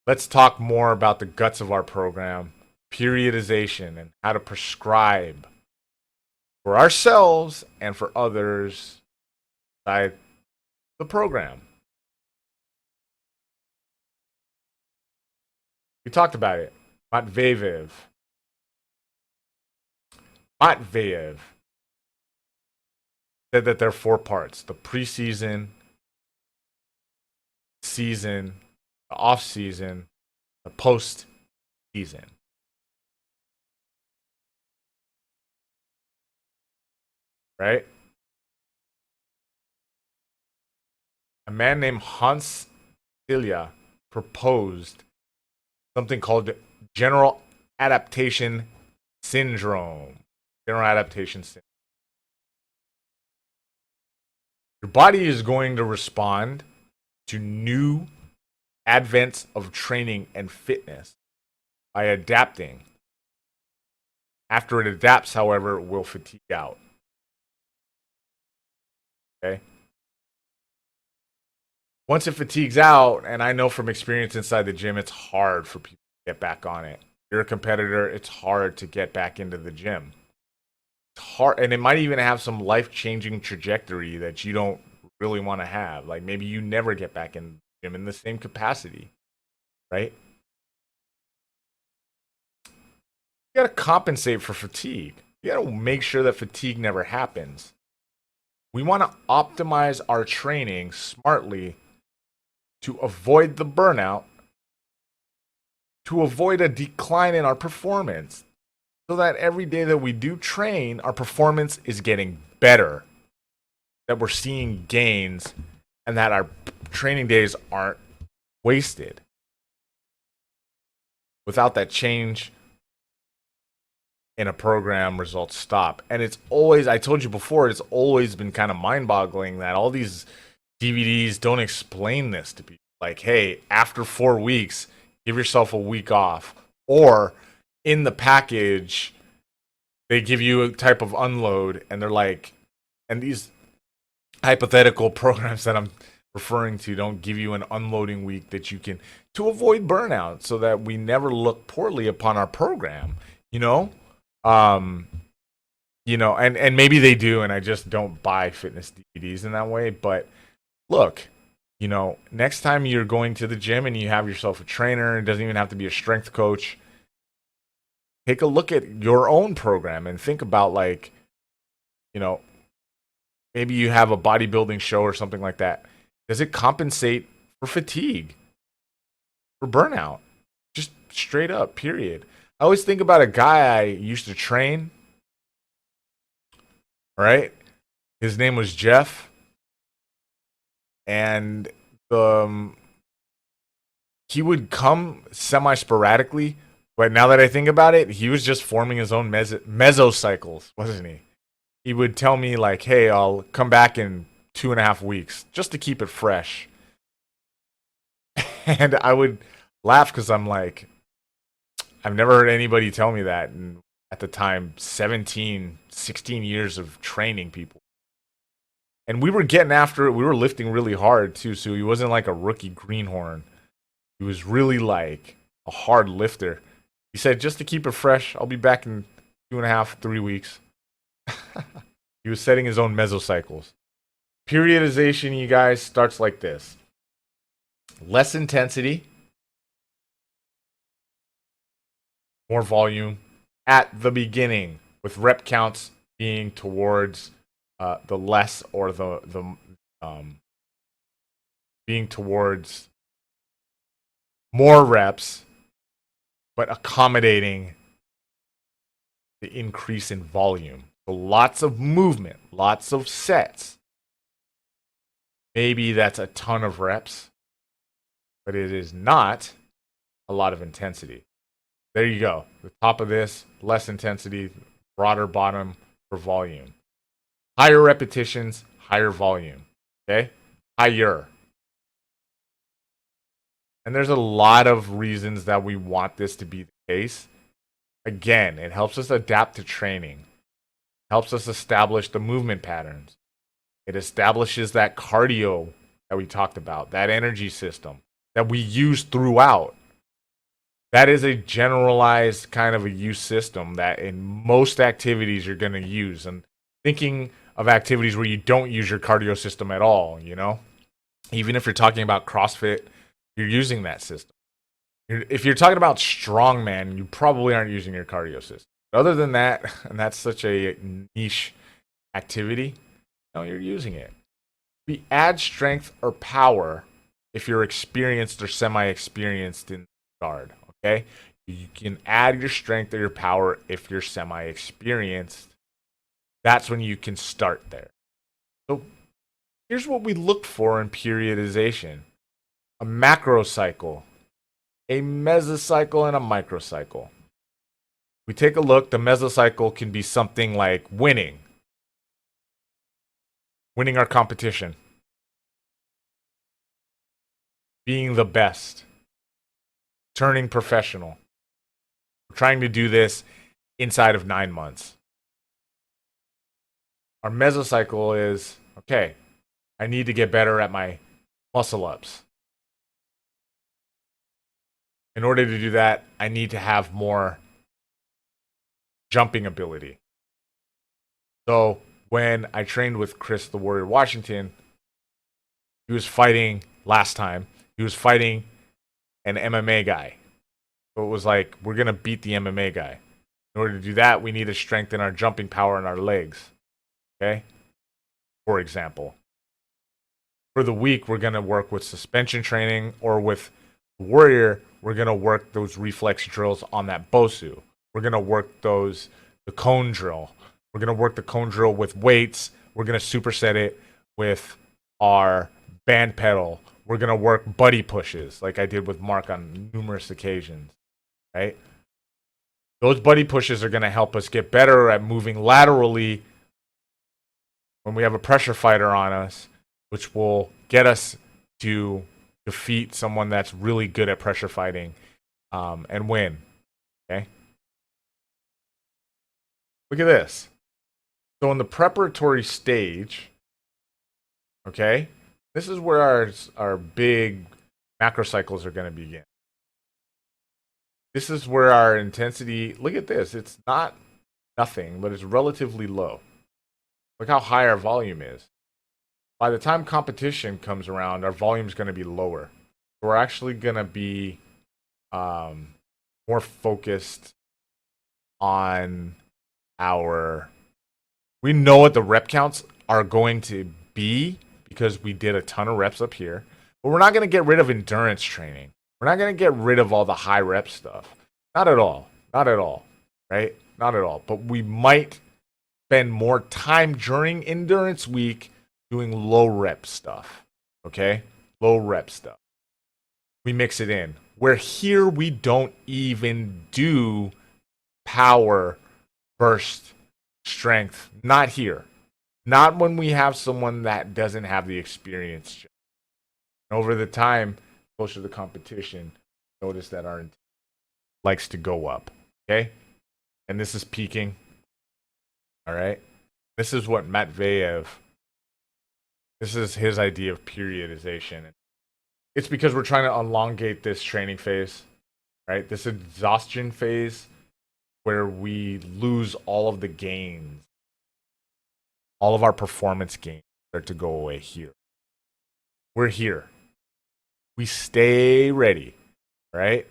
Let's talk more about the guts of our program, periodization, and how to prescribe for ourselves and for others inside the program. We talked about it. Matveyev. Matveyev said that there are 4 parts: the preseason, season, the off season, the post season. Right? A man named Hans Ilya proposed something called general adaptation syndrome. General adaptation syndrome. Your body is going to respond to new advents of training and fitness by adapting. After it adapts, however, it will fatigue out. Okay? Once it fatigues out, and I know from experience inside the gym, it's hard for people to get back on it. If you're a competitor, it's hard to get back into the gym. It's hard, and it might even have some life-changing trajectory that you don't really want to have. Like maybe you never get back in the gym in the same capacity, right? You got to compensate for fatigue. You got to make sure that fatigue never happens. We want to optimize our training smartly to avoid the burnout, to avoid a decline in our performance, so that every day that we do train, our performance is getting better, that we're seeing gains, and that our training days aren't wasted. Without that change in a program, results stop. And it's always, I told you before, it's always been kind of mind-boggling that all these DVDs don't explain this to people. Like, hey, after 4 weeks, give yourself a week off. Or in the package, they give you a type of unload, and they're like, and these hypothetical programs that I'm referring to don't give you an unloading week that you can, to avoid burnout, so that we never look poorly upon our program, you know? And maybe they do, and I just don't buy fitness DVDs in that way. But look, next time you're going to the gym and you have yourself a trainer, it doesn't even have to be a strength coach. Take a look at your own program and think about, like, maybe you have a bodybuilding show or something like that. Does it compensate for fatigue, for burnout? Just straight up, period. I always think about a guy I used to train, right? His name was Jeff. And he would come semi-sporadically. But now that I think about it, he was just forming his own mesocycles, wasn't he? He would tell me, like, hey, I'll come back in 2.5 weeks, just to keep it fresh. And I would laugh because I'm like, I've never heard anybody tell me that. And at the time, 17, 16 years of training people. And we were getting after it. We were lifting really hard, too. So he wasn't like a rookie greenhorn. He was really like a hard lifter. He said, just to keep it fresh, I'll be back in 2.5, 3 weeks. He was setting his own mesocycles. Periodization, you guys, starts like this. Less intensity, more volume at the beginning, with rep counts being towards the less, or the being towards more reps, but accommodating the increase in volume. So lots of movement, lots of sets. Maybe that's a ton of reps, but it is not a lot of intensity. There you go. The top of this, less intensity, broader bottom for volume. Higher repetitions, higher volume. Okay? Higher. And there's a lot of reasons that we want this to be the case. Again, it helps us adapt to training. Helps us establish the movement patterns. It establishes that cardio that we talked about, that energy system that we use throughout. That is a generalized kind of a use system that in most activities you're going to use. And thinking of activities where you don't use your cardio system at all, you know, even if you're talking about CrossFit, you're using that system. If you're talking about strongman, you probably aren't using your cardio system. Other than that, and that's such a niche activity, no, you're using it. We add strength or power if you're experienced or semi-experienced in guard. Okay, you can add your strength or your power if you're semi-experienced. That's when you can start there. So here's what we look for in periodization: a macro cycle, a mesocycle, and a microcycle. We take a look. The mesocycle can be something like winning our competition, being the best, turning professional. We're trying to do this inside of 9 months. Our mesocycle is, okay, I need to get better at my muscle ups. In order to do that, I need to have more jumping ability. So when I trained with Chris the Warrior Washington, he was fighting last time. He was fighting an MMA guy. So it was like, we're going to beat the MMA guy. In order to do that, we need to strengthen our jumping power in our legs. Okay? For example. For the week, we're going to work with suspension training, or with Warrior, we're going to work those reflex drills on that BOSU. We're going to work the cone drill. We're going to work the cone drill with weights. We're going to superset it with our band pedal. We're going to work buddy pushes like I did with Mark on numerous occasions, right? Those buddy pushes are going to help us get better at moving laterally when we have a pressure fighter on us, which will get us to defeat someone that's really good at pressure fighting and win, okay? Look at this. So in the preparatory stage, okay, this is where our big macrocycles are going to begin. This is where our intensity, look at this, it's not nothing, but it's relatively low. Look how high our volume is. By the time competition comes around, our volume is going to be lower. We're actually going to be more focused on we know what the rep counts are going to be because we did a ton of reps up here, but we're not going to get rid of endurance training. We're not going to get rid of all the high rep stuff. Not at all. Not at all. Right? Not at all. But we might spend more time during endurance week doing low rep stuff. Okay? Low rep stuff. We mix it in. Where here we don't even do power, burst, strength. Not here. Not when we have someone that doesn't have the experience. Over the time, closer to the competition, notice that our likes to go up. Okay? And this is peaking. All right? This is what Matveyev, this is his idea of periodization. It's because we're trying to elongate this training phase, right? This exhaustion phase where we lose all of the gains. All of our performance gains start to go away here. We're here. We stay ready, right?